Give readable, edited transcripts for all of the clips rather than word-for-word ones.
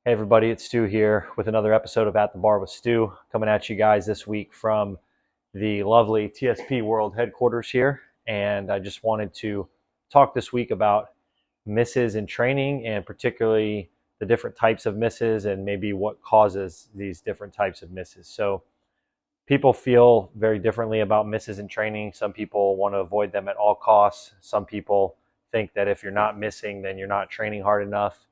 Hey everybody, it's Stu here with another episode of At the Bar with Stu, coming at you guys this week from the lovely TSP World headquarters here. And I just wanted to talk this week about misses in training, and particularly the different types of misses and maybe what causes these different types of misses. So people feel very differently about misses in training. Some people want to avoid them at all costs. Some people think that if you're not missing, then you're not training hard enough.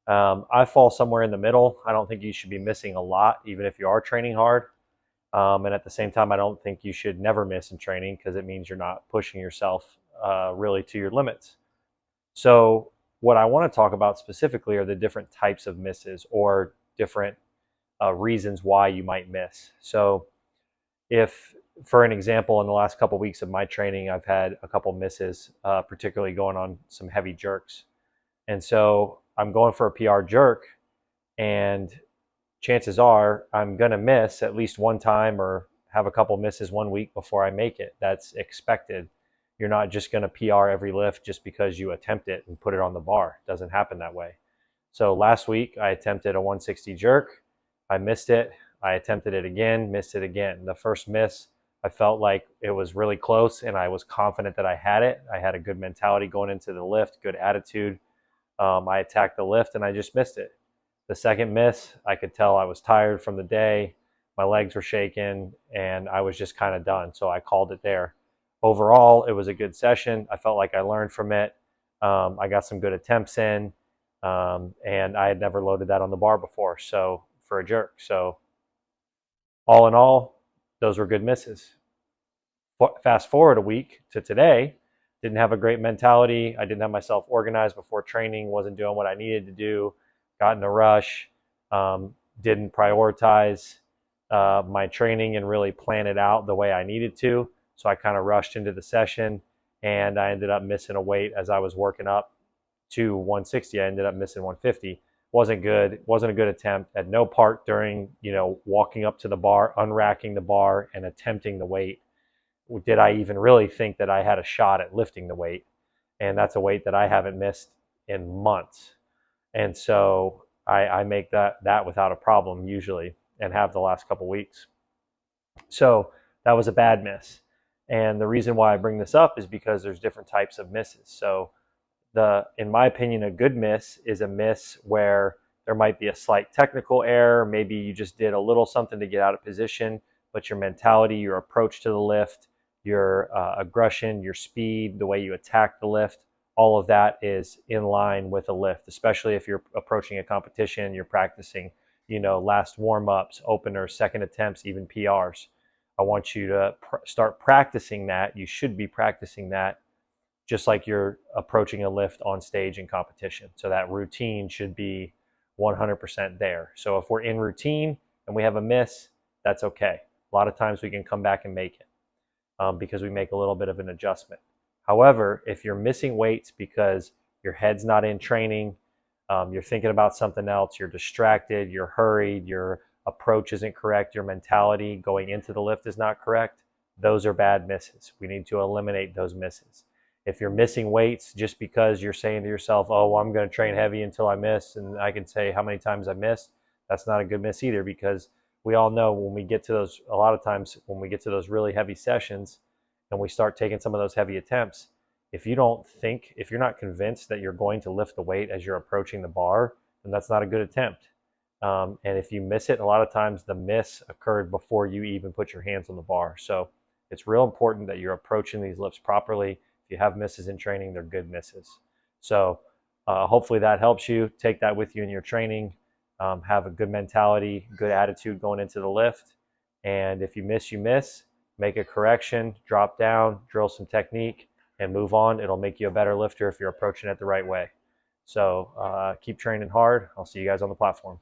I fall somewhere in the middle. I don't think you should be missing a lot, even if you are training hard. And at the same time, I don't think you should never miss in training, because it means you're not pushing yourself really to your limits. So what I want to talk about specifically are the different types of misses, or different reasons why you might miss. So if, for an example, in the last couple of weeks of my training, I've had a couple misses, particularly going on some heavy jerks. And so I'm going for a PR jerk, and chances are I'm going to miss at least one time or have a couple misses one week before I make it. That's expected. You're not just going to PR every lift just because you attempt it and put it on the bar. It doesn't happen that way. So last week I attempted a 160 jerk. I missed it. I attempted it again, missed it again. The first miss, I felt like it was really close, and I was confident that I had it. I had a good mentality going into the lift, good attitude. I attacked the lift and I just missed it. The second miss, I could tell I was tired from the day. My legs were shaking and I was just kind of done. So I called it there. Overall, it was a good session. I felt like I learned from it. I got some good attempts in, and I had never loaded that on the bar before, so for a jerk. So all in all, those were good misses. Fast forward a week to today, didn't have a great mentality. I didn't have myself organized before training, wasn't doing what I needed to do, got in a rush, didn't prioritize my training and really plan it out the way I needed to. So I kind of rushed into the session, and I ended up missing a weight as I was working up to 160. I ended up missing 150. Wasn't good. Wasn't a good attempt. At no part during, walking up to the bar, unracking the bar, and attempting the weight did I even really think that I had a shot at lifting the weight. And that's a weight that I haven't missed in months. And so I make that without a problem usually, and have the last couple weeks. So that was a bad miss. And the reason why I bring this up is because there's different types of misses. So in my opinion, a good miss is a miss where there might be a slight technical error. Maybe you just did a little something to get out of position, but your mentality, your approach to the lift, your aggression, your speed, the way you attack the lift, all of that is in line with a lift, especially if you're approaching a competition, you're practicing, last warm-ups, openers, second attempts, even PRs. I want you to start practicing that. You should be practicing that just like you're approaching a lift on stage in competition. So that routine should be 100% there. So if we're in routine and we have a miss, that's okay. A lot of times we can come back and make it, because we make a little bit of an adjustment. However, if you're missing weights because your head's not in training, you're thinking about something else, you're distracted, you're hurried, your approach isn't correct, your mentality going into the lift is not correct, those are bad misses. We need to eliminate those misses. If you're missing weights just because you're saying to yourself, oh, well, I'm going to train heavy until I miss, and I can say how many times I missed, that's not a good miss either, because we all know when we get to those, a lot of times when we get to those really heavy sessions and we start taking some of those heavy attempts, if you're not convinced that you're going to lift the weight as you're approaching the bar, then that's not a good attempt. And if you miss it, a lot of times the miss occurred before you even put your hands on the bar. So it's real important that you're approaching these lifts properly. If you have misses in training, they're good misses. So hopefully that helps you. Take that with you in your training. Have a good mentality, good attitude going into the lift. And if you miss, you miss. Make a correction, drop down, drill some technique, and move on. It'll make you a better lifter if you're approaching it the right way. So keep training hard. I'll see you guys on the platform.